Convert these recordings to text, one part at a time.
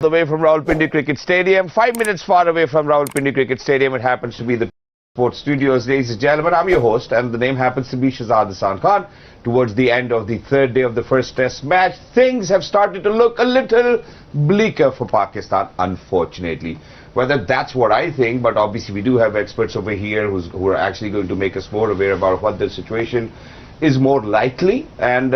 away from Rawalpindi Cricket Stadium, 5 minutes far away from Rawalpindi Cricket Stadium. It happens to be the Sports Studios. Ladies and gentlemen, I'm your host, and the name happens to be Shahzad Hasan Khan. Towards the end of the third day of the first Test match, things have started to look a little bleaker for Pakistan, unfortunately. Whether that's what I think, but obviously we do have experts over here who are actually going to make us more aware about what the situation is more likely. And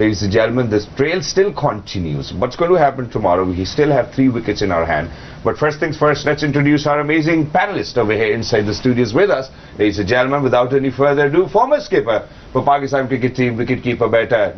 ladies and gentlemen, this trail still continues. What's going to happen tomorrow? We still have 3 wickets in our hand. But first things first, let's introduce our amazing panelist over here inside the studios with us. Ladies and gentlemen, without any further ado, former skipper for Pakistan cricket team, wicketkeeper better.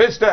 Mr.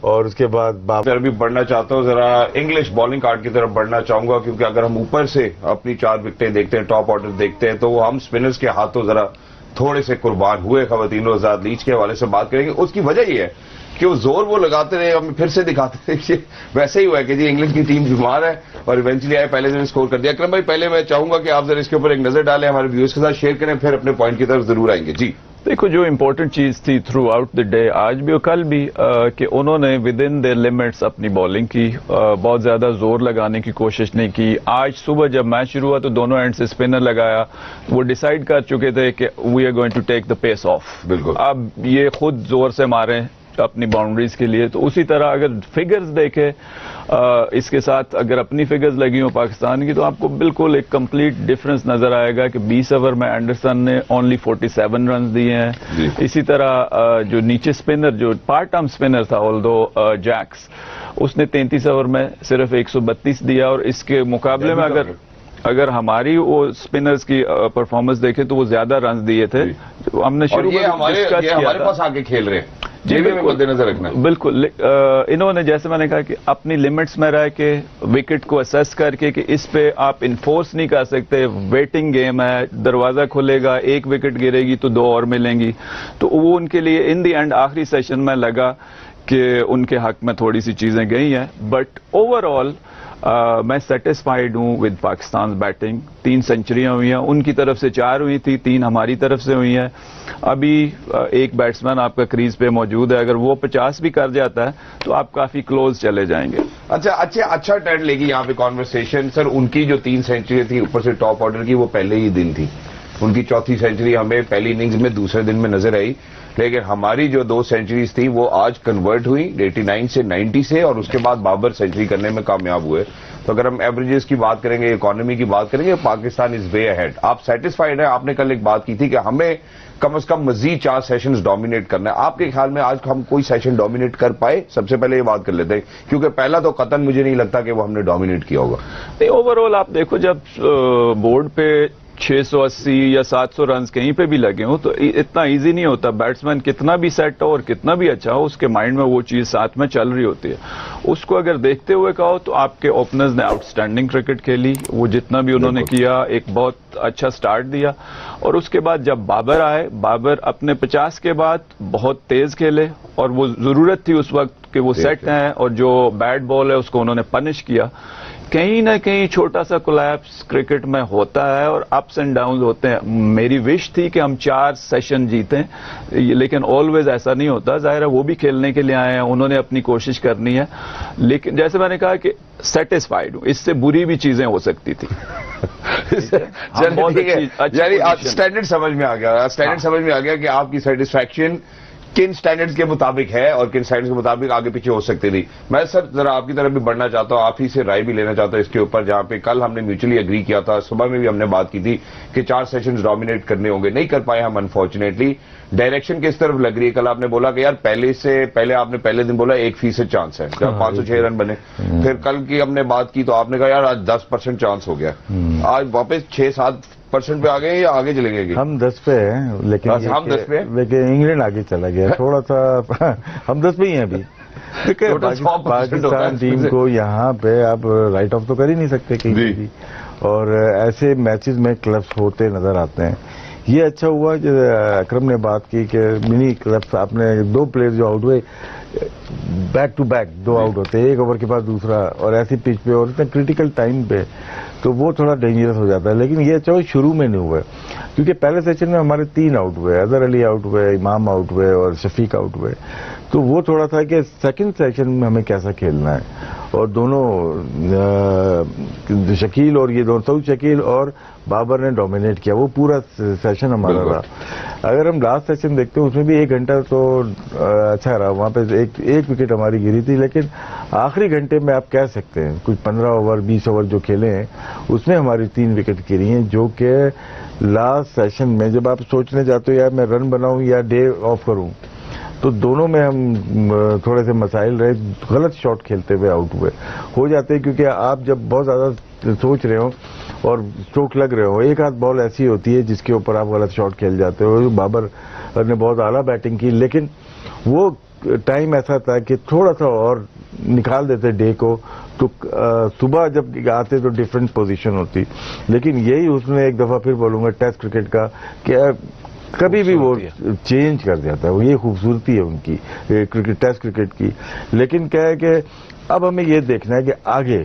اور اس کے بعد میں بھی بڑھنا چاہتا ہوں ذرا English bowling card کی طرف بڑھنا چاہوں گا، کیونکہ اگر ہم اوپر سے اپنی 4 وکٹیں دیکھتے ہیں، ٹاپ آرڈر دیکھتے ہیں، تو وہ ہم سپنرز کے ہاتھوں ذرا تھوڑے سے قربان ہوئے خواتین و آزاد لیچ کے حوالے سے بات کریں گے. اس کی وجہ یہ ہے کہ وہ زور وہ لگاتے رہے، ہم پھر سے دکھاتے رہے کہ ویسے ہی ہوا ہے کہ جی انگلینڈ کی ٹیم بیمار ہے اور ایونچولی آئے پہلے دن اسکور کر دیا. اکرم بھائی پہلے میں چاہوں گا کہ آپ ذرا اس کے اوپر ایک نظر ڈالیں، ہمارے ویورز کے ساتھ شیئر کریں، پھر اپنے پوائنٹ کی طرف ضرور آئیں گے. جی دیکھو جو امپورٹنٹ چیز تھی تھرو آؤٹ دا ڈے، آج بھی اور کل بھی، کہ انہوں نے ود ان دیئر لمٹس اپنی بالنگ کی، بہت زیادہ زور لگانے کی کوشش نہیں کی. آج صبح جب میچ شروع ہوا تو دونوں اینڈ سے اسپنر لگایا، وہ ڈیسائیڈ کر چکے تھے کہ we are going to take the pace off. بالکل. اب یہ خود زور سے ماریں اپنی باؤنڈریز کے لیے. تو اسی طرح اگر فگرز دیکھیں اس کے ساتھ، اگر اپنی فگرز لگی ہوں پاکستان کی، تو آپ کو بالکل ایک کمپلیٹ ڈفرنس نظر آئے گا کہ 20 اوور میں اینڈرسن نے اونلی 47 رنز دیے ہیں. اسی طرح جو نیچے اسپنر، جو پارٹ ٹرم اسپنر تھا آلدو جیکس، اس نے 33 اوور میں صرف 132 دیا. اور اس کے مقابلے میں اگر ہماری وہ اسپنرز کی پرفارمنس دیکھیں تو وہ زیادہ رنز دیے تھے. ہم نے شروع میں ہمارے پاس آگے کھیل رہے ہیں. جی مد نظر رکھنا بالکل. انہوں نے جیسے میں نے کہا کہ اپنی لمٹس میں رہ کے وکٹ کو اسیس کر کے کہ اس پہ آپ انفورس نہیں کر سکتے، ویٹنگ گیم ہے، دروازہ کھلے گا، 1 وکٹ گرے گی تو 2 اور ملیں گی. تو وہ ان کے لیے ان دی اینڈ آخری سیشن میں لگا کہ ان کے حق میں تھوڑی سی چیزیں گئی ہیں. بٹ اوور آل میں سیٹسفائیڈ ہوں ود پاکستان بیٹنگ. 3 سینچریاں ہوئی ہیں، ان کی طرف سے 4 ہوئی تھی، 3 ہماری طرف سے ہوئی ہیں. ابھی ایک بیٹسمین آپ کا کریز پہ موجود ہے، اگر وہ 50 بھی کر جاتا ہے تو آپ کافی کلوز چلے جائیں گے. اچھا ٹرینڈ لے گی یہاں پہ کانورسیشن. سر ان کی جو 3 سینچری تھی اوپر سے ٹاپ آرڈر کی، وہ پہلے ہی دن تھی. ان کی 4تھی سینچری ہمیں پہلی اننگز میں دوسرے دن میں نظر آئی، لیکن ہماری جو 2 سینچریز تھی وہ آج کنورٹ ہوئی 89 سے 90 سے، اور اس کے بعد بابر سینچری کرنے میں کامیاب ہوئے. تو اگر ہم ایوریجز کی بات کریں گے، اکانومی کی بات کریں گے، پاکستان از وے اہیڈ. آپ سیٹسفائیڈ ہیں؟ آپ نے کل ایک بات کی تھی کہ ہمیں کم از کم مزید 4 سیشنز ڈومینیٹ کرنا ہے. آپ کے خیال میں آج ہم کوئی سیشن ڈومینیٹ کر پائے؟ سب سے پہلے یہ بات کر لیتے ہیں، کیونکہ پہلا تو قطعاً مجھے نہیں لگتا کہ وہ ہم نے ڈومینیٹ کیا ہوگا. نہیں، اوور آل آپ دیکھو جب بورڈ پہ 680 یا 700 رنز کہیں پہ بھی لگے ہوں تو اتنا ایزی نہیں ہوتا. بیٹسمین کتنا بھی سیٹ ہو اور کتنا بھی اچھا ہو، اس کے مائنڈ میں وہ چیز ساتھ میں چل رہی ہوتی ہے. اس کو اگر دیکھتے ہوئے کہو تو آپ کے اوپنرز نے آؤٹ اسٹینڈنگ کرکٹ کھیلی. وہ جتنا بھی انہوں نے کیا، ایک بہت اچھا سٹارٹ دیا. اور اس کے بعد جب بابر آئے، بابر اپنے 50 کے بعد بہت تیز کھیلے، اور وہ ضرورت تھی اس وقت کہ وہ سیٹ ہیں، اور جو بیٹ بال ہے اس کو انہوں نے پنش کیا. کہیں نہ کہیں چھوٹا سا کولیپس کرکٹ میں ہوتا ہے اور اپس اینڈ ڈاؤنز ہوتے ہیں. میری وش تھی کہ ہم 4 سیشن جیتیں، لیکن آلویز ایسا نہیں ہوتا. ظاہر ہے وہ بھی کھیلنے کے لیے آئے ہیں، انہوں نے اپنی کوشش کرنی ہے. لیکن جیسے میں نے کہا کہ سیٹسفائیڈ ہوں، اس سے بری بھی چیزیں ہو سکتی تھی. اسٹینڈرڈ سمجھ میں آ گیا کہ آپ کی سیٹسفیکشن کن سٹینڈرڈز کے مطابق ہے اور کن سٹینڈرڈز کے مطابق آگے پیچھے ہو سکتی تھی. میں سر ذرا آپ کی طرف بھی بڑھنا چاہتا ہوں، آپ ہی سے رائے بھی لینا چاہتا ہوں اس کے اوپر، جہاں پہ کل ہم نے میوچلی اگری کیا تھا. صبح میں بھی ہم نے بات کی تھی کہ 4 سیشنز ڈومینیٹ کرنے ہوں گے، نہیں کر پائے ہم انفارچونیٹلی. ڈائریکشن کس طرف لگ رہی ہے؟ کل آپ نے بولا کہ یار پہلے آپ نے پہلے دن بولا 1% چانس ہے جب 506 رن بنے. پھر کل کی ہم نے بات کی تو آپ نے کہا یار آج 10% چانس ہو گیا. آج واپس 6-7% پہ آ گئے یا آگے چلے گئے؟ ہم 10 پہ ہیں، لیکن ہم 10 پہ، لیکن انگلینڈ آگے چلا گیا تھوڑا سا. ہم 10 پہ ہی ہیں ابھی. پاکستان ٹیم کو یہاں پہ آپ رائٹ آف تو کر ہی نہیں سکتے کہیں بھی، اور ایسے میچز میں کلبس ہوتے نظر آتے ہیں. یہ اچھا ہوا کہ اکرم نے بات کی کہ منی کلبس، آپ نے 2 پلیئر جو آؤٹ ہوئے، بیک ٹو بیک 2 آؤٹ ہوتے، 1 اوور کے بعد دوسرا، اور ایسی پچ پہ اور اتنا کریٹیکل ٹائم پہ، تو وہ تھوڑا ڈینجرس ہو جاتا ہے. لیکن یہ اچھا شروع میں نہیں ہوا، کیونکہ پہلے سیشن میں ہمارے 3 آؤٹ ہوئے، اظہر علی آؤٹ ہوئے، امام آؤٹ ہوئے اور شفیق آؤٹ ہوئے. تو وہ تھوڑا تھا کہ سیکنڈ سیشن میں ہمیں کیسا کھیلنا ہے. اور دونوں شکیل اور یہ دونوں، سعود شکیل اور بابر نے ڈومینیٹ کیا. وہ پورا سیشن ہمارا رہا. اگر ہم لاسٹ سیشن دیکھتے ہیں اس میں بھی 1 گھنٹہ تو اچھا رہا. وہاں پہ ایک وکٹ ہماری گری تھی، لیکن آخری گھنٹے میں آپ کہہ سکتے ہیں کچھ 15 اوور 20 اوور جو کھیلے ہیں اس میں ہماری 3 وکٹ گری ہیں، جو کہ لاسٹ سیشن میں جب آپ سوچنے جاتے ہو یار میں رن بناؤں یا ڈے آف کروں، تو دونوں میں ہم تھوڑے سے مسائل رہے, غلط شاٹ کھیلتے ہوئے آؤٹ ہوئے ہو جاتے ہیں, کیونکہ آپ جب بہت زیادہ سوچ رہے ہو اور اسٹروک لگ رہے ہو, ایک آدھ بال ایسی ہوتی ہے جس کے اوپر آپ غلط شاٹ کھیل جاتے ہو. بابر نے بہت اعلیٰ بیٹنگ کی, لیکن وہ ٹائم ایسا تھا کہ تھوڑا سا اور نکال دیتے ڈے کو تو صبح جب آتے تو ڈفرینٹ پوزیشن ہوتی. لیکن یہی اس نے ایک دفعہ پھر بولوں گا ٹیسٹ کرکٹ کا کہ کبھی بھی وہ چینج کر دیتا ہے, وہ یہ خوبصورتی ہے ان کی ٹیسٹ کرکٹ کی. لیکن کیا ہے کہ اب ہمیں یہ دیکھنا ہے کہ آگے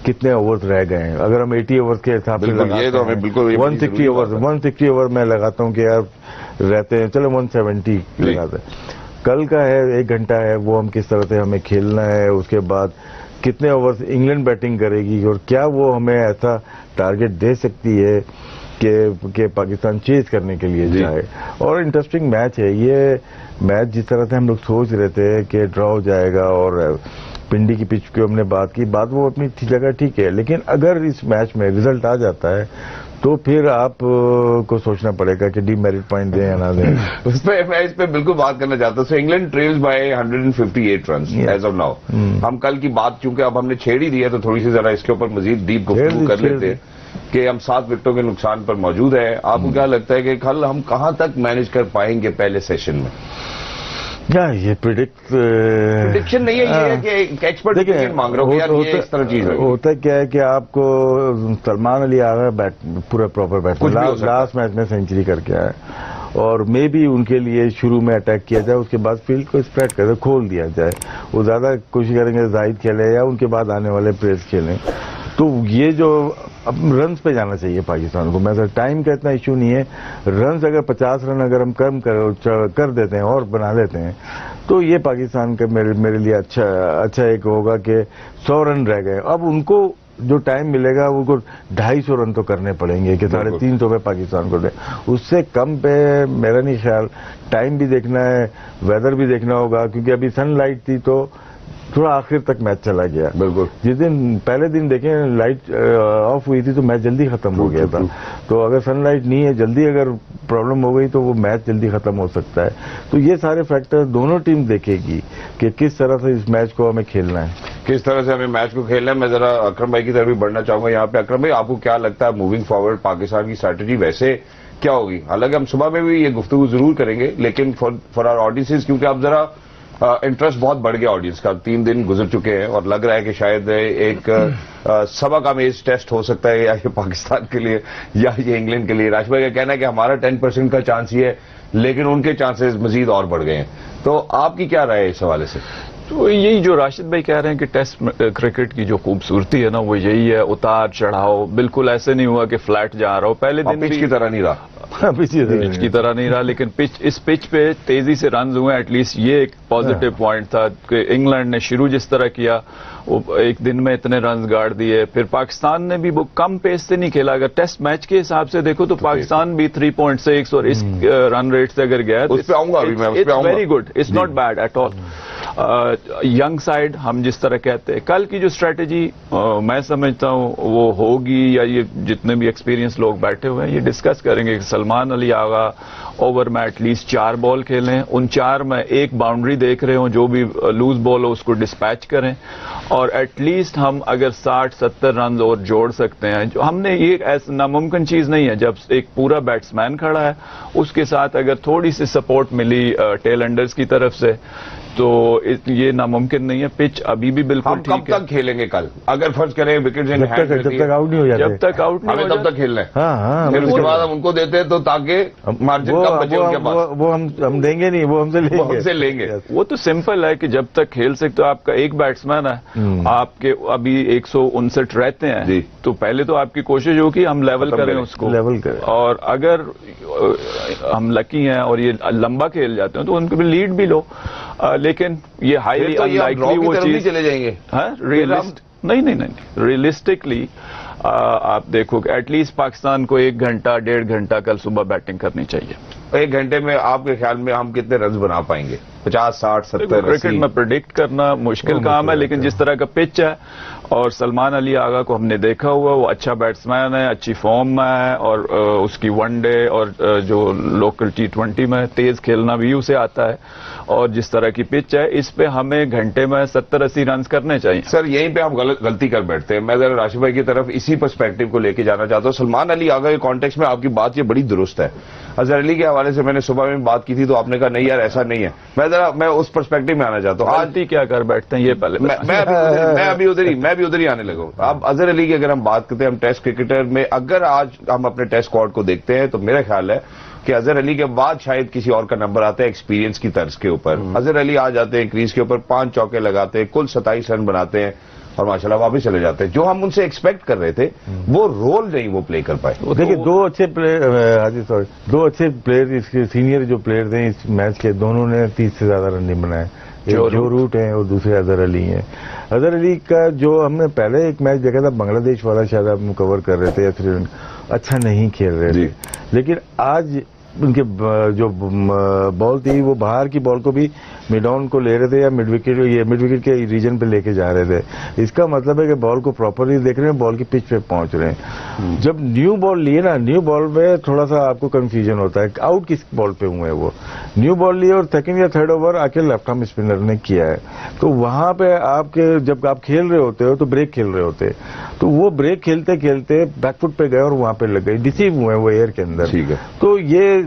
کتنے اوورز رہ گئے ہیں. اگر ہم 80 اوورز کے حساب سے لگاتے ہیں 160 اوور میں لگاتا ہوں کہ یار رہتے ہیں, چلو 170 لگاتے ہیں. کل کا ہے 1 گھنٹہ ہے, وہ ہم کس طرح سے ہمیں کھیلنا ہے, اس کے بعد کتنے اوورز انگلینڈ بیٹنگ کرے گی اور کیا وہ ہمیں ایسا ٹارگٹ دے سکتی ہے کہ پاکستان چیز کرنے کے لیے جائے. اور انٹرسٹنگ میچ ہے یہ میچ, جس طرح سے ہم لوگ سوچ رہے تھے کہ ڈرا ہو جائے گا اور پنڈی کی پچ کی ہم نے بات کی, بات وہ اپنی جگہ ٹھیک ہے, لیکن اگر اس میچ میں رزلٹ آ جاتا ہے تو پھر آپ کو سوچنا پڑے گا کہ ڈی میرٹ پوائنٹ دیں یا نہ دیں. میں اس پہ بالکل بات کرنا چاہتا ہوں. So England trails by 158 runs as of now. ہم کل کی بات چونکہ اب ہم نے چھیڑ ہی دیا تو تھوڑی سی ذرا اس کے اوپر مزید ڈیپ گفتگو کر لیتے کہ ہم 7 وکٹوں کے نقصان پر موجود ہیں. آپ کو کیا لگتا ہے کہ کل ہم کہاں تک مینج کر پائیں گے پہلے سیشن میں؟ یہ پریڈکشن نہیں ہے, یہ ہے کہ ایکسپرٹ مانگ رہا ہوں یار یہ اس طرح چیز ہے. ہوتا کیا ہے کہ آپ کو سلمان علی آغا پورا پراپر بیٹسمین لاسٹ میچ میں سینچری کر کے آئے, اور مے بھی ان کے لیے شروع میں اٹیک کیا جائے, اس کے بعد فیلڈ کو اسپریڈ کر دے, کھول دیا جائے. وہ زیادہ کوشش کریں گے زاہد کھیلے یا ان کے بعد آنے والے پریس کھیلیں. تو یہ جو اب رنز پہ جانا چاہیے پاکستان کو. میں ٹائم کا اتنا ایشو نہیں ہے, رنز اگر 50 رن اگر ہم کم کر دیتے ہیں اور بنا لیتے ہیں تو یہ پاکستان کا میرے لیے اچھا ایک ہوگا کہ 100 رن رہ گئے. اب ان کو جو ٹائم ملے گا ان کو 250 رن تو کرنے پڑیں گے کہ 350 پہ پاکستان کو دیں. اس سے کم پہ میرا نہیں خیال. ٹائم بھی دیکھنا ہے, ویدر بھی دیکھنا ہوگا, کیونکہ ابھی سن لائٹ تھی تو تھوڑا آخر تک میچ چلا گیا. بالکل جس دن پہلے دن دیکھیں لائٹ آف ہوئی تھی تو میچ جلدی ختم ہو گیا تھا. تو اگر سن لائٹ نہیں ہے, جلدی اگر پرابلم ہو گئی تو وہ میچ جلدی ختم ہو سکتا ہے. تو یہ سارے فیکٹر دونوں ٹیم دیکھے گی کہ کس طرح سے اس میچ کو ہمیں کھیلنا ہے, کس طرح سے ہمیں میچ کو کھیلنا ہے. میں ذرا اکرم بھائی کی طرف بھی بڑھنا چاہوں گا یہاں پہ. اکرم بھائی, آپ کو کیا لگتا ہے موونگ فارورڈ پاکستان کی اسٹریٹجی ویسے کیا ہوگی؟ حالانکہ ہم صبح میں بھی یہ گفتگو ضرور کریں گے, لیکن فار آر آڈینسز, کیونکہ اب ذرا انٹرسٹ بہت بڑھ گیا آڈینس کا, 3 دن گزر چکے ہیں اور لگ رہا ہے کہ شاید ایک سبق آمیز ٹیسٹ ہو سکتا ہے یا یہ پاکستان کے لیے یا یہ انگلینڈ کے لیے. راشد بھائی کا کہنا ہے کہ ہمارا 10% کا چانس ہی ہے, لیکن ان کے چانسز مزید اور بڑھ گئے ہیں. تو آپ کی کیا رائے ہے اس حوالے سے؟ تو یہی جو راشد بھائی کہہ رہے ہیں کہ ٹیسٹ کرکٹ کی جو خوبصورتی ہے نا وہ یہی ہے, اتار چڑھاؤ. بالکل ایسے نہیں ہوا کہ فلیٹ جا رہا ہو. پہلے دن پچ کی طرح نہیں رہا, پچ کی طرح نہیں رہا, لیکن اس پچ پہ تیزی سے رنز ہوئے. ایٹ لیسٹ یہ ایک پازیٹو پوائنٹ تھا کہ انگلینڈ نے شروع جس طرح کیا وہ ایک دن میں اتنے رنز گاڑ دیے. پھر پاکستان نے بھی وہ کم پیس سے نہیں کھیلا. اگر ٹیسٹ میچ کے حساب سے دیکھو تو پاکستان بھی 3.6 اور اس رن ریٹ سے اگر گیا very good, it's not bad at all. Young side ہم جس طرح کہتے ہیں, کل کی جو اسٹریٹجی میں سمجھتا ہوں وہ ہوگی, یا یہ جتنے بھی ایکسپیرینس لوگ بیٹھے ہوئے ہیں یہ ڈسکس کریں گے کہ سلمان علی آغا اوور میں ایٹ لیسٹ 4 بال کھیلیں, ان 4 میں ایک باؤنڈری دیکھ رہے ہوں, جو بھی لوز بال ہو اس کو ڈسپیچ کریں, اور ایٹ لیسٹ ہم اگر 60-70 رنز اور جوڑ سکتے ہیں. جو ہم نے یہ ایسا ناممکن چیز نہیں ہے, جب ایک پورا بیٹسمین کھڑا ہے اس کے ساتھ اگر تھوڑی سی سپورٹ ملی ٹیل انڈرز کی طرف سے تو یہ ناممکن نہیں ہے. پچ ابھی بھی بالکل ٹھیک ہے. ہم کب تک کھیلیں گے کل؟ اگر فرض کریں وکٹس ان ہینڈ, جب تک آؤٹ نہیں ہو جاتے, جب تک آؤٹ نہیں ہمیں تب تک کھیلنا ہے. ہاں, پھر اس کے بعد ہم ان کو دیتے ہیں تو تاکہ مارجن کم بچے ان کے پاس. وہ ہم دیں گے نہیں, وہ ہم سے لیں گے. وہ تو سمپل ہے کہ جب تک کھیل سکتے ہو. آپ کا ایک بیٹسمین ہے, آپ کے ابھی 159 رہتے ہیں, تو پہلے تو آپ کی کوشش ہوگی ہم لیول کریں اس کو, اور اگر ہم لکی ہیں اور یہ لمبا کھیل جاتے ہیں تو ان کو بھی لیڈ بھی لو. لیکن یہ ہائیلی ان لائکلی وہ چیز چلے جائیں گے. نہیں, ریئلسٹکلی آپ دیکھو کہ ایٹ لیسٹ پاکستان کو 1 گھنٹہ 1.5 گھنٹہ کل صبح بیٹنگ کرنی چاہیے. 1 گھنٹے میں آپ کے خیال میں ہم کتنے رنز بنا پائیں گے؟ 50, 60, 70. کرکٹ میں پریڈکٹ کرنا مشکل کام ہے, لیکن جس طرح کا پچ ہے اور سلمان علی آغا کو ہم نے دیکھا ہوا، وہ اچھا بیٹسمین ہے، اچھی فارم میں ہے، اور اس کی ون ڈے اور جو لوکل T20 میں تیز کھیلنا بھی اسے آتا ہے، اور جس طرح کی پچ ہے اس پہ ہمیں گھنٹے میں 70-80 رنز کرنے چاہیے. سر یہیں پہ ہم غلطی کر بیٹھتے ہیں. میں ذرا راشد بھائی کی طرف اسی پرسپیکٹو کو لے کے جانا چاہتا ہوں. سلمان علی آغا کے کانٹیکس میں آپ کی بات یہ بڑی درست ہے. اظہر علی کے حوالے سے میں نے صبح میں بات کی تھی تو آپ نے کہا نہیں یار ایسا نہیں ہے. میں اس پرسپیکٹو میں آنا چاہتا ہوں. غلطی کیا کر بیٹھتے ہیں یہ پہلے میں بھی ادھر ہی آنے لگا ہوں. اب اظہر علی کی اگر ہم بات کرتے ہیں، ہم ٹیسٹ کرکٹر میں اگر آج ہم اپنے ٹیسٹ اسکواڈ کو دیکھتے ہیں تو میرا خیال ہے کہ اظہر علی کے بعد شاید کسی اور کا نمبر آتا ہے ایکسپیرینس کی طرز کے اوپر. اظہر علی آ جاتے ہیں کریز کے اوپر 5 چوکے لگاتے ہیں، کل 27 رن بناتے ہیں اور ماشاءاللہ واپس چلے جاتے ہیں. جو ہم ان سے ایکسپیکٹ کر رہے تھے وہ رول نہیں وہ پلے کر پائے. دیکھیے دو اچھے پلیئر اس کے سینئر جو پلیئر تھے اس میچ کے، دونوں نے 30 سے زیادہ رن نہیں بنائے. جو روٹ ہیں اور دوسرے اظہر علی ہیں. اظہر علی کا جو ہم نے پہلے ایک میچ دیکھا تھا بنگلہ دیش والا، شاید آپ کور کر رہے تھے، اچھا نہیں کھیل رہے تھے. لیکن آج ان کے جو بال تھی وہ باہر کی بال کو بھی مڈ آن کو لے رہے تھے یا مڈ وکٹ کے ریجن پہ لے کے جا رہے تھے. اس کا مطلب ہے کہ بال کو پراپرلی دیکھ رہے ہیں، بال کی پچ پہ پہنچ رہے ہیں. جب نیو بال لیے نا، نیو بال پہ تھوڑا سا آپ کو کنفیوژن ہوتا ہے آؤٹ کس بال پہ ہوئے ہیں. وہ نیو بال لیے اور سیکنڈ یا تھرڈ اوور آ کے لیفٹ آرم اسپنر نے کیا ہے. تو وہاں پہ آپ کے جب آپ کھیل رہے ہوتے ہو تو بریک کھیل رہے ہوتے، تو وہ بریک کھیلتے کھیلتے بیک فٹ پہ گئے اور وہاں پہ لگ گئے، ڈسیو ہوئے وہ ایئر کے اندر. تو یہی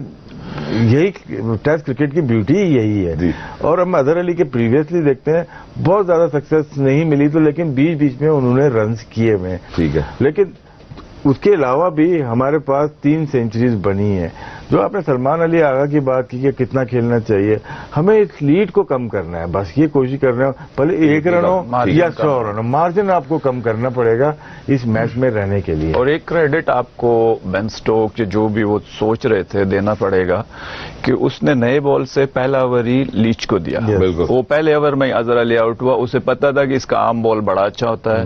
ٹیسٹ کرکٹ کی بیوٹی یہی ہے. اور ہم اظہر علی کے پریویسلی دیکھتے ہیں بہت زیادہ سکسیس نہیں ملی تو، لیکن بیچ بیچ میں انہوں نے رنز کیے ہوئے. لیکن اس کے علاوہ بھی ہمارے پاس 3 سینچریز بنی ہیں. جو آپ نے سلمان علی آغا کی بات کی کہ کتنا کھیلنا چاہیے، ہمیں اس لیڈ کو کم کرنا ہے. بس یہ کوشش کر رہے ہیں بھلے 1 رن ہو یا 100 رن ہو، مارجن آپ کو کم کرنا پڑے گا اس میچ میں رہنے کے لیے. اور ایک کریڈٹ آپ کو بین سٹوک جو بھی وہ سوچ رہے تھے دینا پڑے گا کہ اس نے نئے بال سے پہلا اوور ہی لیچ کو دیا. وہ پہلے اوور میں اظہر علی آؤٹ ہوا، اسے پتا تھا کہ اس کا عام بال بڑا اچھا ہوتا ہے.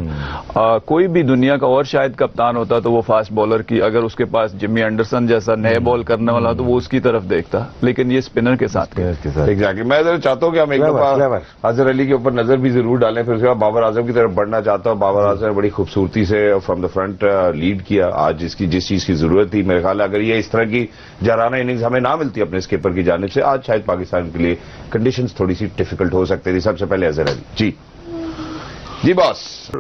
کوئی بھی دنیا کا اور شاید کپتان ہوتا تو وہ فاسٹ بالر کی، اگر اس کے پاس جمی اینڈرسن جیسا نئے بال کرنے والا تو وہ اس کی طرف دیکھتا، لیکن یہ اسپنر کے ساتھ. ایگزیکٹلی. میں چاہتا ہوں کہ ہم ایک دفعہ اظہر علی کے اوپر نظر بھی ضرور ڈالیں. پھر اس کے بعد بابر اعظم کی طرف بڑھنا چاہتا ہوں. بابر اعظم نے بڑی خوبصورتی سے فرام دا فرنٹ لیڈ کیا آج، جس چیز کی ضرورت تھی. میرے خیال ہے اگر یہ اس طرح کی جارانہ اننگز ہمیں نہ ملتی اپنے اسکیپر کی جانب سے، آج شاید پاکستان کے لیے کنڈیشنز تھوڑی سی ڈیفیکلٹ ہو سکتے تھی. سب سے پہلے اظہر علی. جی باس.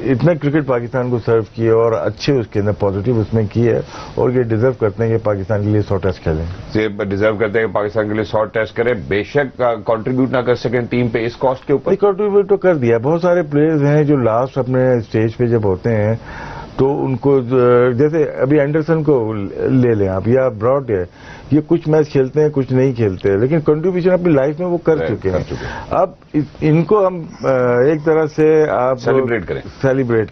اتنا کرکٹ پاکستان کو سرو کیے اور اچھے اس کے اندر پازیٹیو اس میں کی ہے، اور یہ ڈیزرو کرتے ہیں کہ پاکستان کے لیے 100 ٹیسٹ کھیلیں. یہ ڈیزرو کرتے ہیں کہ پاکستان کے لیے 100 ٹیسٹ کریں. بے شک کنٹریبیوٹ نہ کر سکیں ٹیم پہ اس کاسٹ کے اوپر. کنٹریبیوٹ تو کر دیا. بہت سارے پلیئرز ہیں جو لاسٹ اپنے اسٹیج پہ جب ہوتے ہیں تو ان کو، جیسے ابھی اینڈرسن کو لے لیں آپ یا براڈ ہے، یہ کچھ میچ کھیلتے ہیں کچھ نہیں کھیلتے، لیکن کنٹریبیوشن اپنی لائف میں وہ کر چکے ہیں. اب ان کو ہم ایک طرح سے آپ سیلیبریٹ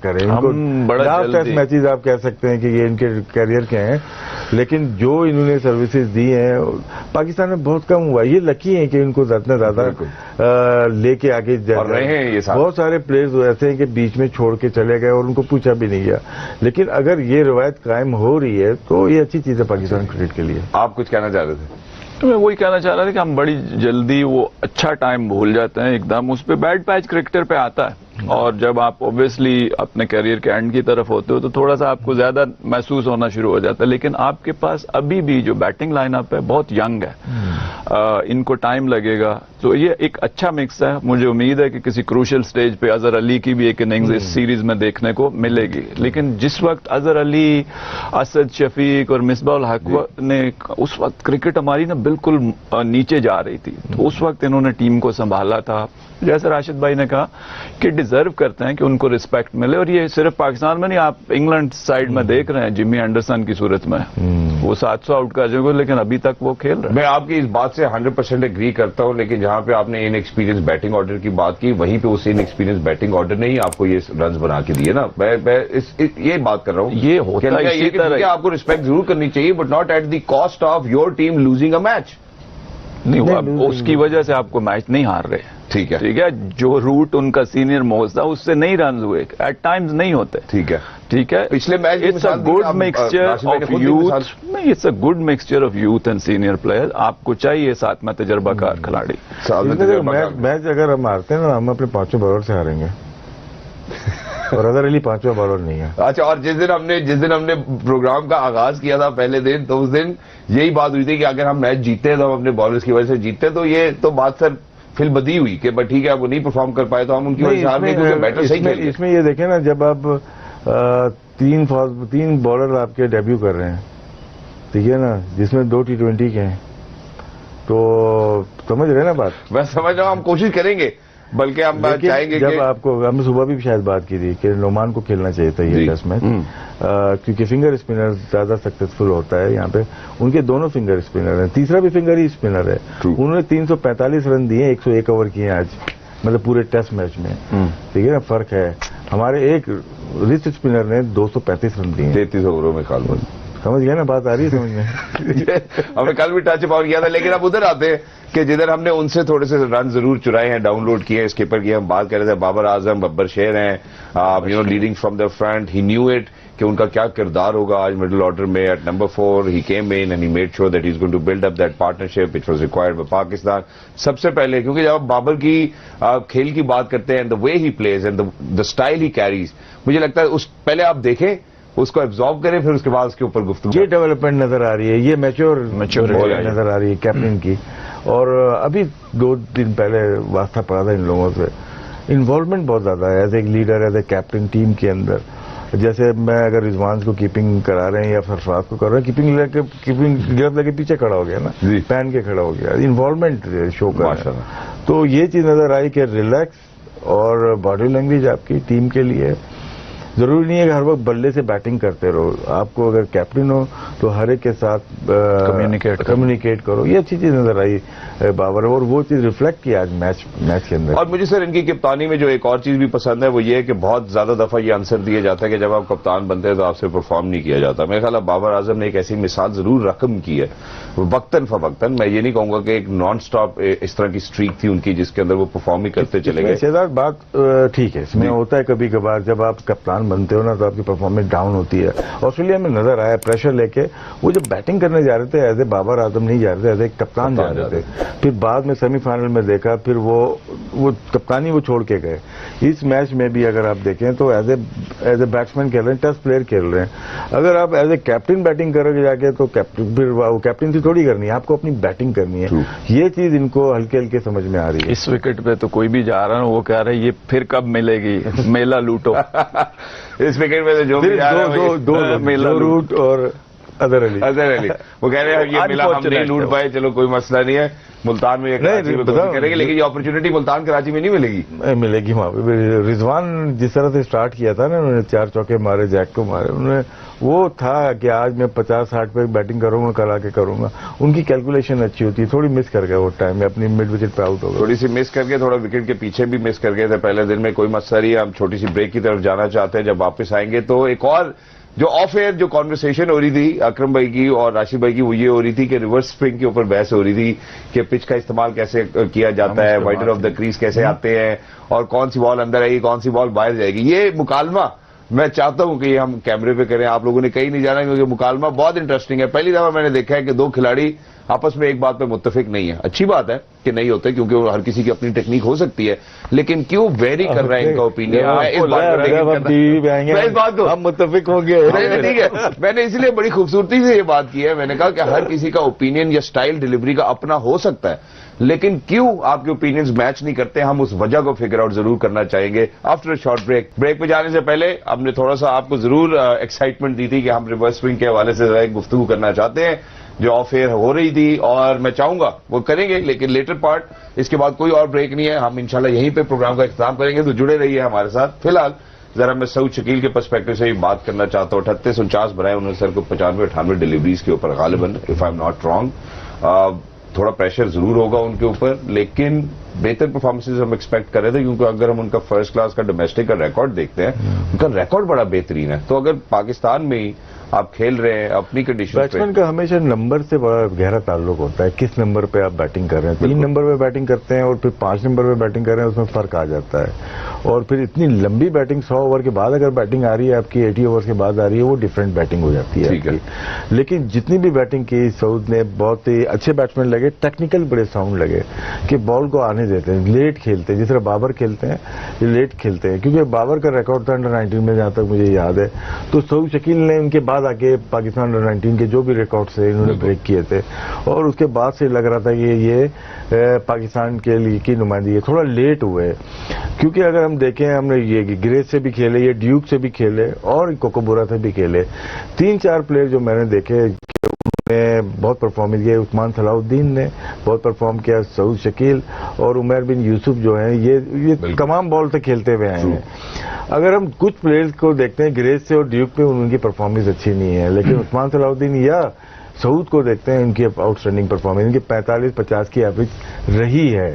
کریں. ان کو لاسٹ ٹیسٹ میچز آپ کہہ سکتے ہیں کہ یہ ان کے کیریئر کے ہیں، لیکن جو انہوں نے سروسز دی ہیں پاکستان میں بہت کم ہوا. یہ لکی ہیں کہ ان کو اتنا زیادہ لے کے آگے جا رہے ہیں. بہت سارے پلیئرز ایسے ہیں کہ بیچ میں چھوڑ کے چلے گئے اور ان کو پوچھا بھی نہیں گیا. لیکن اگر یہ روایت قائم ہو رہی ہے تو یہ اچھی چیز ہے پاکستان کرکٹ کے لیے. آپ کچھ کہنا چاہ رہے تھے؟ میں وہی کہنا چاہ رہا تھا کہ ہم بڑی جلدی وہ اچھا ٹائم بھول جاتے ہیں ایک دم. اس پہ بیڈ پیچ کرکٹر پہ آتا ہے، اور جب آپ اوبیسلی اپنے کیریئر کے اینڈ کی طرف ہوتے ہو تو تھوڑا سا آپ کو زیادہ محسوس ہونا شروع ہو جاتا ہے. لیکن آپ کے پاس ابھی بھی جو بیٹنگ لائن اپ ہے بہت ینگ ہے، ان کو ٹائم لگے گا. تو یہ ایک اچھا مکس ہے. مجھے امید ہے کہ کسی کروشل سٹیج پہ اظہر علی کی بھی ایک اننگز اس سیریز میں دیکھنے کو ملے گی. لیکن جس وقت اظہر علی، اسد شفیق اور مصباح الحق نے، اس وقت کرکٹ ہماری نا بالکل نیچے جا رہی تھی، تو اس وقت انہوں نے ٹیم کو سنبھالا تھا. جیسے راشد بھائی نے کہا کہ ڈیزرو کرتے ہیں کہ ان کو رسپیکٹ ملے. اور یہ صرف پاکستان میں نہیں، آپ انگلینڈ سائیڈ میں دیکھ رہے ہیں جمی اینڈرسن کی صورت میں وہ 700 آؤٹ کر جائیں گے، لیکن ابھی تک وہ کھیل رہے ہیں. میں آپ کی اس بات سے 100% ایگری کرتا ہوں، لیکن جہاں پہ آپ نے ان ایکسپیرینس بیٹنگ آرڈر کی بات کی، وہیں پہ اس ان ایکسپیرینس بیٹنگ آرڈر نے ہی آپ کو یہ رنز بنا کے دیے نا. میں یہ بات کر رہا ہوں، یہ ہوتا ہے اسی طرح. آپ کو رسپیکٹ ضرور کرنی چاہیے، but not at the cost of your team losing a match. نہیں، اب اس کی وجہ سے آپ کو میچ نہیں ہار رہے. ٹھیک ہے، ٹھیک ہے. جو روٹ ان کا سینئر موسٹ تھا اس سے نہیں رنز ہوئے، ایٹ ٹائمز نہیں ہوتے. ٹھیک ہے، ٹھیک ہے. پچھلے match it's a good mixture of youth. It's a good mixture of youth and senior player. آپ کو چاہیے ساتھ میں تجربہ کار کھلاڑی. میچ اگر ہم ہارتے ہیں نا، ہم اپنے 5 بالر سے ہاریں گے. اور اظہر علی 5واں بالر نہیں ہے. اچھا, اور جس دن ہم نے پروگرام کا آغاز کیا تھا پہلے دن, تو اس دن یہی بات ہوئی تھی کہ اگر ہم میچ جیتے تو ہم اپنے بالرز کی وجہ سے جیتے, تو یہ تو بات سر فل بدی ہوئی کہ بٹ ٹھیک ہے وہ نہیں پرفارم کر پائے تو ہم ان کی وجہ سے ہار گئے کیونکہ بیٹر صحیح کھیل گئے. اس میں یہ دیکھیں نا, جب آپ تین بالر آپ کے ڈیبیو کر رہے ہیں, ٹھیک ہے نا, جس میں 2 T20 کے ہیں, تو سمجھ رہے ہیں نا بات. میں سمجھ رہا ہوں, ہم کوشش کریں گے, بلکہ ہم چاہیں گے جب کہ آپ کو, ہم نے صبح بھی شاید بات کی تھی کہ نعمان کو کھیلنا چاہیے تھا یہ ٹیسٹ میچ, کیونکہ فنگر اسپنر زیادہ سکسیسفل ہوتا ہے یہاں پہ. ان کے دونوں فنگر اسپنر ہیں, تیسرا بھی فنگر ہی اسپنر ہے. انہوں نے 345 رن دیے, 101 اوور کیے ہیں آج, مطلب پورے ٹیسٹ میچ میں, ٹھیک ہے نا. فرق ہے, ہمارے ایک رسٹ اسپنر نے 235 رن دیے 33 اووروں میں کال بول. سمجھ گئے نا بات, آ رہی ہے سمجھ میں. ہم نے کل بھی ٹچ اپ کیا تھا, لیکن اب ادھر آتے ہیں کہ جدھر ہم نے ان سے تھوڑے سے رن ضرور چرائے ہیں, ڈاؤن لوڈ کیے ہیں, اسکپر کی ہم بات کر رہے تھے. بابر اعظم, ببر شیر ہیں, leading from the front. He knew it کہ ان کا کیا کردار ہوگا آج مڈل آرڈر میں. At number 4 he came in and he made sure that he is going to build up that partnership which was required by Pakistan. سب سے پہلے کیونکہ جب آپ بابر کی کھیل کی بات کرتے ہیں, the way he plays and the style he carries, مجھے لگتا ہے اس پہلے آپ دیکھیں, اس کو ایبزارو کریں, پھر اس کے بعد اس کے اوپر گفتگو. یہ ڈیولپمنٹ نظر آ رہی ہے, یہ میچور نظر آ رہی ہے کیپٹن کی. اور ابھی 2 دن پہلے واسطہ پڑا تھا ان لوگوں سے, انوالومنٹ بہت زیادہ ہے as a leader, as a captain team کے اندر. جیسے میں اگر رضوان کو کیپنگ کرا رہے ہیں یا سرفراز کو کر رہے ہیں, کیپنگ گرفت لے کے پیچھے کھڑا ہو گیا نا, پہن کے کھڑا ہو گیا, انوالومنٹ شو کر رہا ہے. تو یہ چیز نظر آئی کہ ریلیکس اور باڈی لینگویج آپ کی ٹیم کے لیے. ضروری نہیں ہے کہ ہر وقت بلے سے بیٹنگ کرتے رہو, آپ کو اگر کیپٹن ہو تو ہر ایک کے ساتھ کمیونیکیٹ کرو. یہ اچھی چیز نظر آئی بابر, اور وہ چیز ریفلیکٹ کی آج میچ کے اندر. اور مجھے سر ان کی کپتانی میں جو ایک اور چیز بھی پسند ہے وہ یہ ہے کہ بہت زیادہ دفعہ یہ آنسر دیا جاتا ہے کہ جب آپ کپتان بنتے ہیں تو آپ سے پرفارم نہیں کیا جاتا. میرے خیال ہے بابر اعظم نے ایک ایسی مثال ضرور رقم کی ہے, وقتاً فوقتاً. میں یہ نہیں کہوں گا کہ ایک نان سٹاپ اس طرح کی اسٹریک تھی ان کی جس کے اندر وہ پرفارم ہی کرتے چلے گئے. شہزاد بات ٹھیک ہے, اس میں ہوتا ہے کبھی کبھار جب آپ کپتان بنتے ہو نا تو آپ کی پرفارمنس ڈاؤن ہوتی ہے. آسٹریلیا میں نظر آیا پریشر لے کے وہ جب بیٹنگ کرنے جا رہے تھے ایز اے بابر اعظم نہیں جا رہے تھے, ایز اے کپتان جا رہے تھے. پھر بعد میں سیمی فائنل میں دیکھا, پھر وہ کپتانی وہ چھوڑ کے گئے. اس میچ میں بھی اگر آپ دیکھیں تو ایز اے بیٹسمین کھیل رہے ہیں, ٹیسٹ پلیئر کھیل رہے ہیں. اگر آپ ایز اے کیپٹن بیٹنگ کرو گے جا کے تو پھر وہ کیپٹنسی تھوڑی کرنی ہے, آپ کو اپنی بیٹنگ کرنی ہے. یہ چیز ان کو ہلکے ہلکے سمجھ میں آ رہی ہے. اس وکٹ پہ تو کوئی بھی جا رہا ہے وہ کہہ رہا ہے یہ پھر کب ملے گی, میلہ لوٹو. اس وکٹ میں جو دو روٹ اور اظہر علی وہ کہہ رہے ہیں یہ ملا ہم نہیں لوٹ پائے, چلو کوئی مسئلہ نہیں ہے. ملتان میں کریں گے, لیکن یہ اپرچونٹی ملتان کراچی میں نہیں ملے گی. ملے گی وہاں پہ. رضوان جس طرح سے اسٹارٹ کیا تھا نا, انہوں نے 4 چوکے مارے, جیک کو مارے, انہوں نے وہ تھا کہ آج میں 50-60 پہ بیٹنگ کروں گا, کل آ کے کروں گا. ان کی کیلکولیشن اچھی ہوتی ہے, تھوڑی مس کر گئے وہ ٹائم میں, اپنی مڈ وکٹ پہ آؤٹ ہو گئے. تھوڑی سی مس کر کے, تھوڑا وکٹ کے پیچھے بھی مس کر گئے تھے پہلے دن میں. کوئی مسئلہ نہیں, ہم چھوٹی سی بریک کی طرف جانا چاہتے ہیں. جب واپس آئیں گے تو ایک اور جو آف ایئر جو کانورسیشن ہو رہی تھی اکرم بھائی کی اور راشد بھائی کی, وہ یہ ہو رہی تھی کہ ریورس سپنگ کے اوپر بحث ہو رہی تھی کہ پچ کا استعمال کیسے کیا جاتا ہے, وائڈر آف دا کریز کیسے آتے ہیں, اور کون سی بال اندر آئے گی, کون سی بال باہر جائے گی. یہ مکالمہ میں چاہتا ہوں کہ یہ ہم کیمرے پہ کریں, آپ لوگوں نے کہیں نہیں جانا کیونکہ مکالمہ بہت انٹرسٹنگ ہے. پہلی دفعہ میں نے دیکھا ہے کہ 2 کھلاڑی آپس میں ایک بات پہ متفق نہیں ہے. اچھی بات ہے کہ نہیں ہوتے کیونکہ ہر کسی کی اپنی ٹیکنیک ہو سکتی ہے, لیکن کیوں ویری کر رہا ہے ان کا اوپینین. ہم متفق ہوں گے. ٹھیک ہے, میں نے اس لیے بڑی خوبصورتی سے یہ بات کی ہے. میں نے کہا کہ ہر کسی کا اوپینین یا سٹائل ڈیلیوری کا اپنا ہو سکتا ہے, لیکن کیوں آپ کے اوپینینز میچ نہیں کرتے, ہم اس وجہ کو فگر آؤٹ ضرور کرنا چاہیں گے after a short break. Break پہ جانے سے پہلے ہم نے تھوڑا سا آپ کو ضرور ایکسائٹمنٹ دی تھی کہ ہم ریورس سوئنگ کے حوالے سے ایک گفتگو کرنا چاہتے ہیں جو آف ایئر ہو رہی تھی, اور میں چاہوں گا وہ کریں گے, لیکن لیٹر پارٹ. اس کے بعد کوئی اور بریک نہیں ہے, ہم انشاءاللہ یہیں پہ پروگرام کا اختتام کریں گے, تو جڑے رہیے ہمارے ساتھ. فی الحال ذرا میں سعود شکیل کے پرسپیکٹو سے بات کرنا چاہتا ہوں. 38-49 بنائے انہوں نے سر کو 95-98 ڈیلیوریز کے اوپر غالباً, if I am not wrong. تھوڑا پریشر ضرور ہوگا ان کے اوپر, لیکن بہتر پرفارمنسز ہم ایکسپیکٹ کر رہے تھے, کیونکہ اگر ہم ان کا فرسٹ کلاس کا ڈومیسٹک کا ریکارڈ دیکھتے ہیں, ان کا ریکارڈ بڑا بہترین ہے. تو اگر پاکستان میں ہی آپ کھیل رہے ہیں اپنی کنڈیشن, بیٹسمین کا ہمیشہ نمبر سے بڑا گہرا تعلق ہوتا ہے. کس نمبر پہ آپ بیٹنگ کر رہے ہیں, 3 نمبر پہ بیٹنگ کرتے ہیں اور پھر 5 نمبر پہ بیٹنگ کر رہے ہیں, اس میں فرق آ جاتا ہے. اور پھر اتنی لمبی بیٹنگ 100 اوور کے بعد اگر بیٹنگ آ رہی ہے آپ کی, 80 اوور کے بعد آ رہی ہے, وہ ڈفرینٹ بیٹنگ ہو جاتی ہے. لیکن جتنی بھی بیٹنگ کی سعود نے, بہت ہی اچھے بیٹسمین لگے, ٹیکنیکل بڑے ساؤنڈ لگے کہ بال کو آنے رہنے دیتے ہیں, لیٹ کھیلتے ہیں, جس طرح بابر کھیلتے ہیں یہ لیٹ کھیلتے ہیں, کیونکہ بابر کا ریکارڈ تھا انڈر 19 میں جہاں تک مجھے یاد ہے, تو سعود شکیل نے ان کے بعد آ کے پاکستان انڈر 19 کے جو بھی ریکارڈ تھے انہوں نے بریک کیے تھے, اور اس کے بعد سے لگ رہا تھا کہ یہ پاکستان کے لیے کی نمائندگی تھوڑا لیٹ ہوئے, کیونکہ اگر ہم دیکھیں ہم نے یہ گریس سے بھی کھیلے, یہ ڈیوک سے بھی کھیلے اور کوکوبورا سے بھی کھیلے, 3-4 پلیئر جو میں نے دیکھے نے بہت پرفارمنس کیا. عثمان صلاح الدین نے بہت پرفارم کیا, سعود شکیل اور عمیر بن یوسف جو ہیں یہ تمام بال سے کھیلتے ہوئے آئے ہیں. اگر ہم کچھ پلیئرز کو دیکھتے ہیں گریس سے اور ڈیوک پہ ان کی پرفارمنس اچھی نہیں ہے, لیکن عثمان صلاح الدین یا سعود کو دیکھتے ہیں ان کی آؤٹ اسٹینڈنگ پرفارمنس, ان کی 45-50 کی ایوریج رہی ہے.